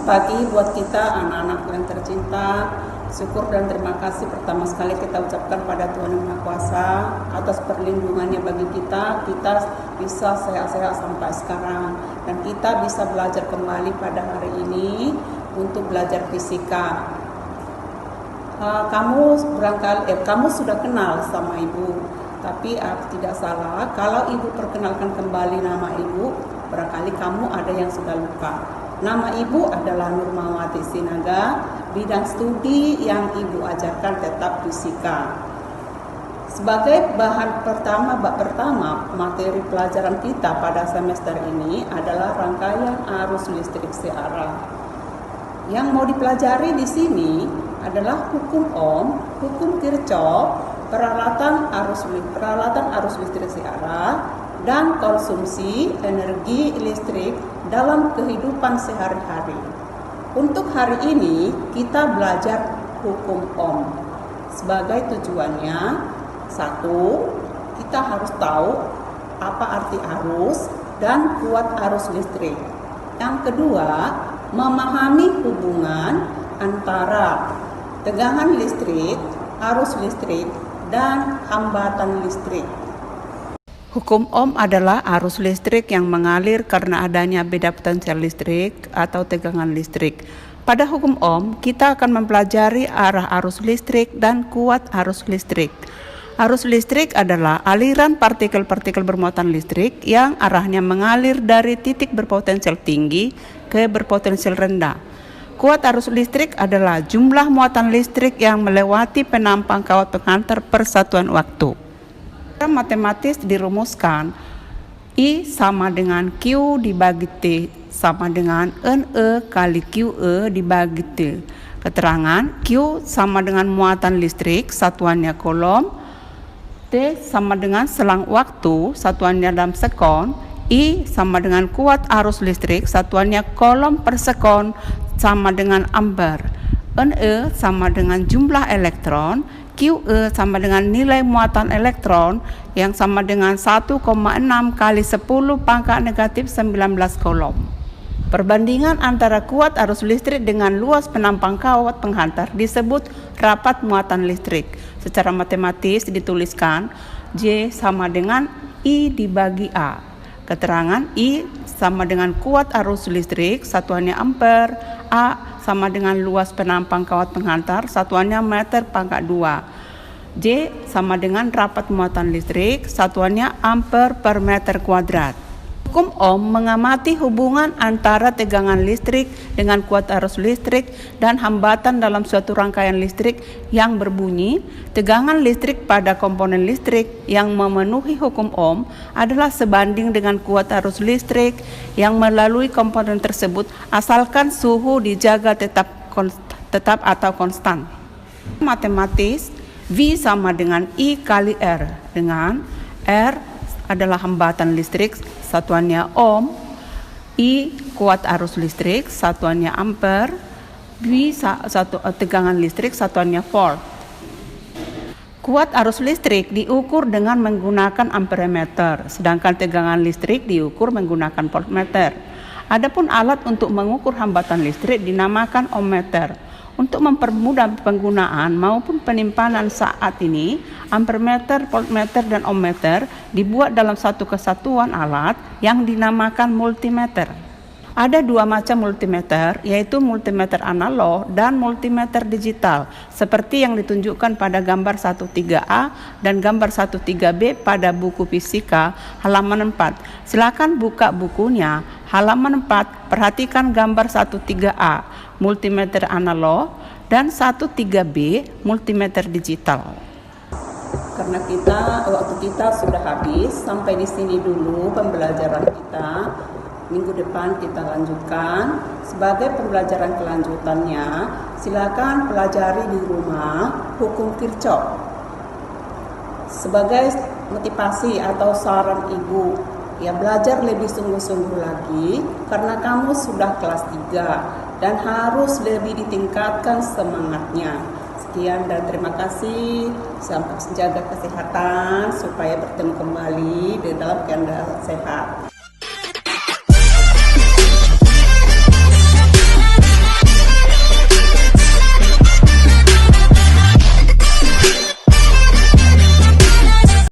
pagi buat kita anak-anak yang tercinta. Syukur dan terima kasih pertama sekali kita ucapkan pada Tuhan Yang Maha Kuasa atas perlindungannya bagi kita bisa sehat-sehat sampai sekarang, dan kita bisa belajar kembali pada hari ini untuk belajar fisika. Kamu sudah kenal sama ibu, tapi tidak salah kalau ibu perkenalkan kembali nama ibu, barangkali kamu ada yang sudah lupa. Nama ibu adalah Nurmawati Sinaga, bidang studi yang ibu ajarkan tetap fisika. Sebagai bab pertama materi pelajaran kita pada semester ini adalah rangkaian arus listrik searah. Yang mau dipelajari di sini adalah hukum Ohm, hukum Kirchhoff, peralatan arus listrik searah, dan konsumsi energi listrik dalam kehidupan sehari-hari. Untuk hari ini kita belajar hukum Ohm. Sebagai tujuannya, satu, kita harus tahu apa arti arus dan kuat arus listrik. Yang kedua, memahami hubungan antara tegangan listrik, arus listrik, dan hambatan listrik. Hukum Ohm adalah arus listrik yang mengalir karena adanya beda potensial listrik atau tegangan listrik. Pada hukum Ohm, kita akan mempelajari arah arus listrik dan kuat arus listrik. Arus listrik adalah aliran partikel-partikel bermuatan listrik yang arahnya mengalir dari titik berpotensial tinggi ke berpotensial rendah. Kuat arus listrik adalah jumlah muatan listrik yang melewati penampang kawat penghantar per satuan waktu. Secara matematis dirumuskan I sama dengan Q dibagi T sama dengan NE kali QE dibagi T. Keterangan Q sama dengan muatan listrik, satuannya kolom. T sama dengan selang waktu, satuannya dalam sekon. I sama dengan kuat arus listrik, satuannya kolom per sekon sama dengan ampere. NE sama dengan jumlah elektron. QE sama dengan nilai muatan elektron yang sama dengan 1,6 kali 10 pangkat negatif 19 kolom. Perbandingan antara kuat arus listrik dengan luas penampang kawat penghantar disebut rapat muatan listrik. Secara matematis dituliskan J sama dengan I dibagi A. Keterangan I sama dengan kuat arus listrik, satuannya ampere. A sama dengan luas penampang kawat penghantar, satuannya meter pangkat 2. J sama dengan rapat muatan listrik, satuannya ampere per meter kuadrat. Hukum Ohm mengamati hubungan antara tegangan listrik dengan kuat arus listrik dan hambatan dalam suatu rangkaian listrik yang berbunyi, tegangan listrik pada komponen listrik yang memenuhi hukum Ohm adalah sebanding dengan kuat arus listrik yang melalui komponen tersebut asalkan suhu dijaga tetap atau konstan. Matematis, V sama dengan I kali R, dengan R adalah hambatan listrik, satuannya ohm. I kuat arus listrik, satuannya ampere. V tegangan listrik, satuannya volt. Kuat arus listrik diukur dengan menggunakan amperemeter, sedangkan tegangan listrik diukur menggunakan voltmeter. Adapun alat untuk mengukur hambatan listrik dinamakan ohmmeter. Untuk mempermudah penggunaan maupun penyimpanan saat ini, ampermeter, voltmeter, dan ohmmeter dibuat dalam satu kesatuan alat yang dinamakan multimeter. Ada dua macam multimeter, yaitu multimeter analog dan multimeter digital, seperti yang ditunjukkan pada gambar 13A dan gambar 13B pada buku fisika halaman 4. Silakan buka bukunya, halaman 4, perhatikan gambar 13A, multimeter analog, dan 13B, multimeter digital. Karena waktu kita sudah habis, sampai di sini dulu pembelajaran kita. Minggu depan kita lanjutkan. Sebagai pembelajaran kelanjutannya, silakan pelajari di rumah hukum Kirchhoff. Sebagai motivasi atau saran ibu, ya belajar lebih sungguh-sungguh lagi karena kamu sudah kelas 3 dan harus lebih ditingkatkan semangatnya. Sekian dan terima kasih. Sampai jaga kesehatan supaya bertemu kembali di dalam keadaan sehat.